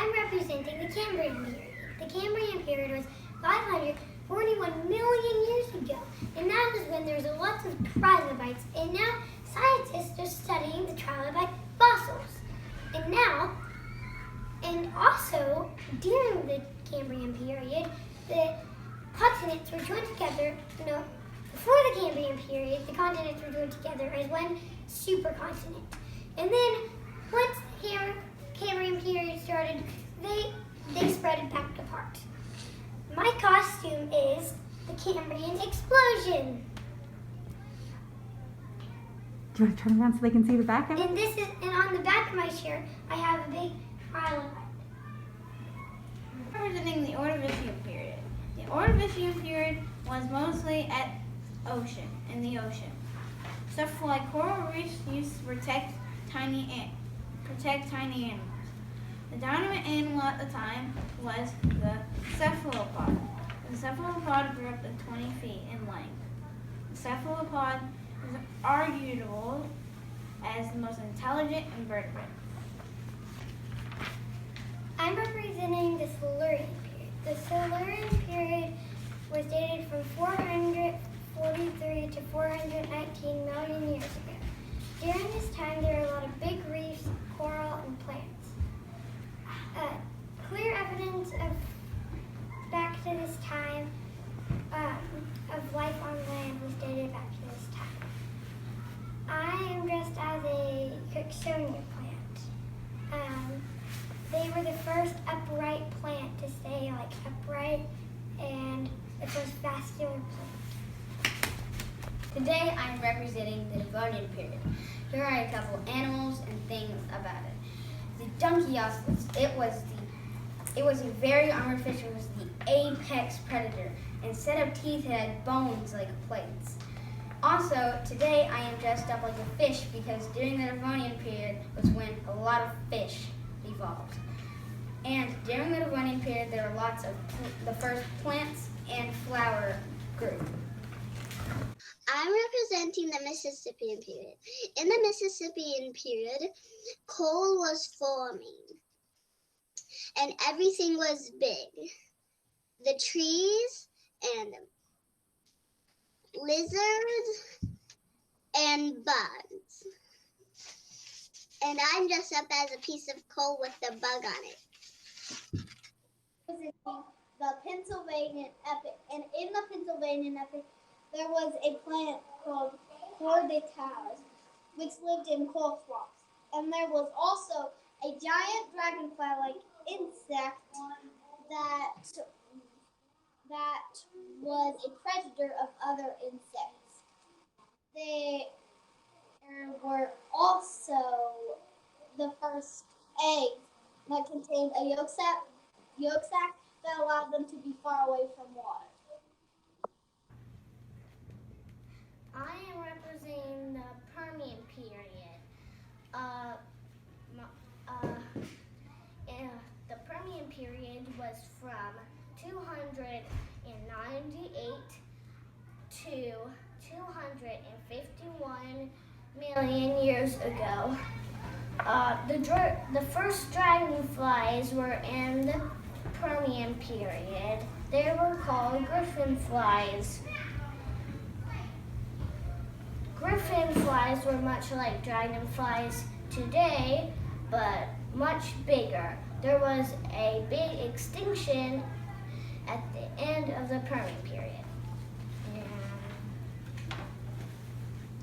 I'm representing the Cambrian period. The Cambrian period was 541 million years ago, and that was when there was lots of trilobites, and now scientists are studying the trilobite fossils. And also, during the Cambrian period, the continents were joined together, before the Cambrian period, the continents were joined together as one supercontinent. And then, once the Cambrian period started, they spread it back apart. My costume is the Cambrian explosion. Do you want to turn around so they can see the back of it? And on the back of my shirt, I have a big trilobite. Representing the Ordovician period. The Ordovician period was mostly in the ocean. Stuff like coral reefs used to protect tiny animals. The dominant animal at the time was the cephalopod. The cephalopod grew up to 20 feet in length. The cephalopod is arguable as the most intelligent invertebrate. I'm representing the Silurian period. The Silurian period was dated from 443 to 419 million years ago. During this time, there were a lot of big reefs, coral, and plants. Clear evidence of back to this time of life on land was dated back to this time. I am dressed as a Cooksonia plant. They were the first upright plant to stay upright, and the first vascular plant. Today I'm representing the Devonian period. Here are a couple animals and things about it. The Dunkleosteus, it was a very armored fish. It was the apex predator. Instead of teeth, it had bones like plates. Also, today I am dressed up like a fish because during the Devonian period was when a lot of fish evolved. And during the Devonian period, there were lots of the first plants and flower grew. I'm representing the Mississippian period. In the Mississippian period, coal was forming, and everything was big. The trees and lizards and bugs. And I'm dressed up as a piece of coal with a bug on it. The Pennsylvanian Epic, and in the Pennsylvanian Epic, there was a plant called Cordatalis, which lived in coal swamps. And there was also a giant dragonfly-like insect that was a predator of other insects. There were also the first eggs that contained a yolk sac that allowed them to be far away from water. I am representing the Permian period. The Permian period was from 298 to 251 million years ago. The first dragonflies were in the Permian period. They were called Griffin Flies. Griffin flies were much like dragonflies today, but much bigger. There was a big extinction at the end of the Permian period.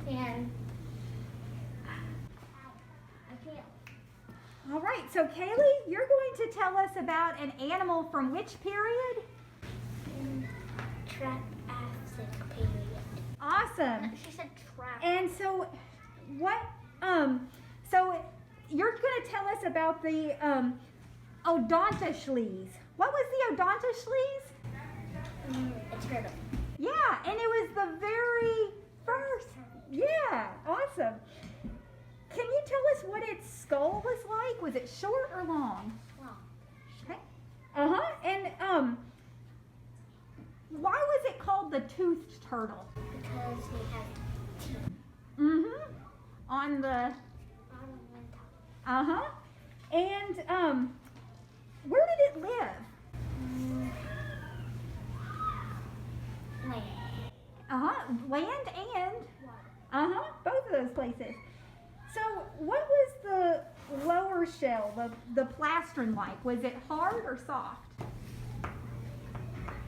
And I can't. All right, so Kaylee, you're going to tell us about an animal from which period? Jurassic Period. Awesome. She said trap. And so so you're going to tell us about the Odontoschles. What was the Odontoschles? A turtle. Yeah, and it was the very first. Yeah, awesome. Can you tell us what its skull was like? Was it short or long? Long. Okay. And why was it called the toothed turtle? Because he had teeth On the on one top. And Where did it live? Land. Land and both of those places. So what was the lower shell, the plastron like? Was it hard or soft?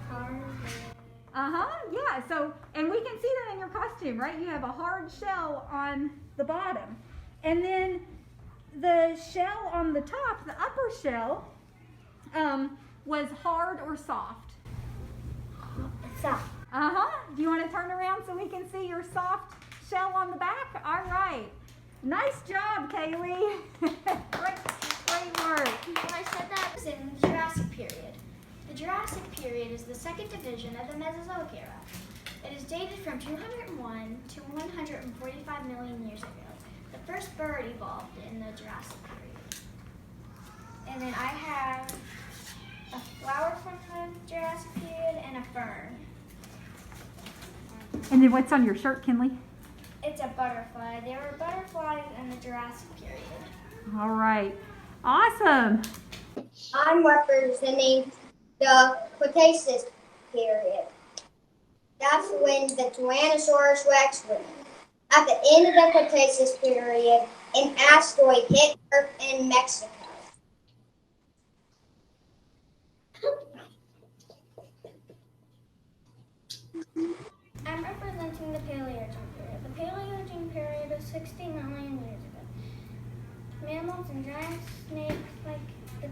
Hard. Yeah, so, and we can see that in your costume, right? You have a hard shell on the bottom. And then the shell on the top, the upper shell, was hard or soft? Soft. Do you want to turn around so we can see your soft shell on the back? All right. Nice job, Kaylee. great work. When I said that, it was in the Jurassic Period. The Jurassic Period is the second division of the Mesozoic era. It is dated from 201 to 145 million years ago. The first bird evolved in the Jurassic Period. And then I have a flower from the Jurassic Period and a fern. And then what's on your shirt, Kinley? It's a butterfly. There were butterflies in the Jurassic Period. All right. Awesome. I'm representing the Cretaceous period. That's when the Tyrannosaurus Rex lived. At the end of the Cretaceous period, an asteroid hit Earth in Mexico. I'm representing the Paleogene period. The Paleogene period is 60 million years ago. Mammals and giant snakes like the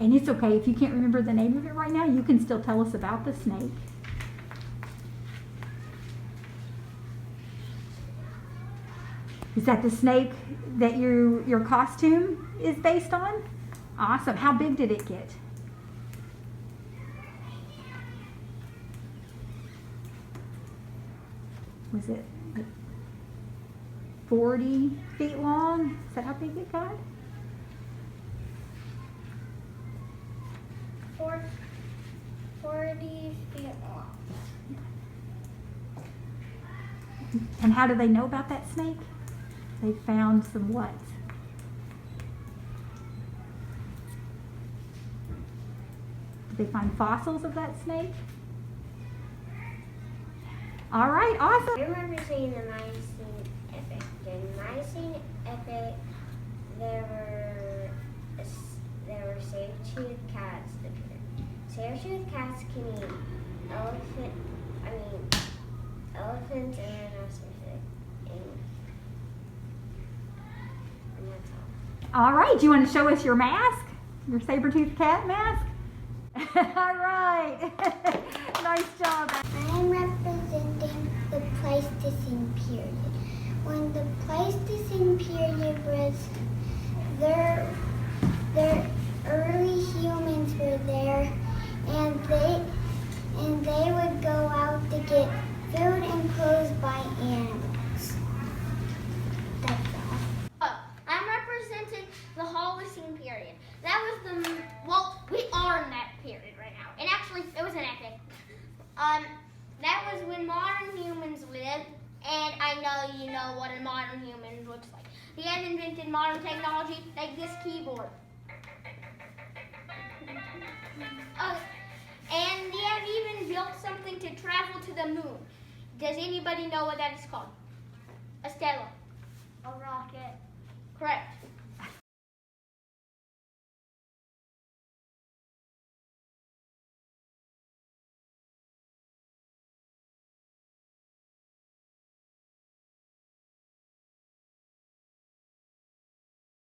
And it's okay if you can't remember the name of it right now, you can still tell us about the snake. Is that the snake that your costume is based on? Awesome. How big did it get? Was it 40 feet long? Is that how big it got? 40 feet long. And how do they know about that snake? They found some what? Did they find fossils of that snake? All right, awesome. I remember seeing the Miocene Epic. In the Miocene Epic, there were saber-toothed cats. Saber-toothed cats can eat elephants and rhinoceroses. And that's all. All right, do you want to show us your mask? Your saber-toothed cat mask? All right. Nice job. I'm representing the Pleistocene period. When the Pleistocene period was, their early humans were there, and they would go out to get food and clothes by animals. That's all. I'm representing the Holocene period. That was we are in that period right now. And actually, it was an epic. That was when modern humans lived, and I know you know what a modern human looks like. They have invented modern technology like this keyboard. And they have even built something to travel to the moon. Does anybody know what that is called? A stella. A rocket. Correct.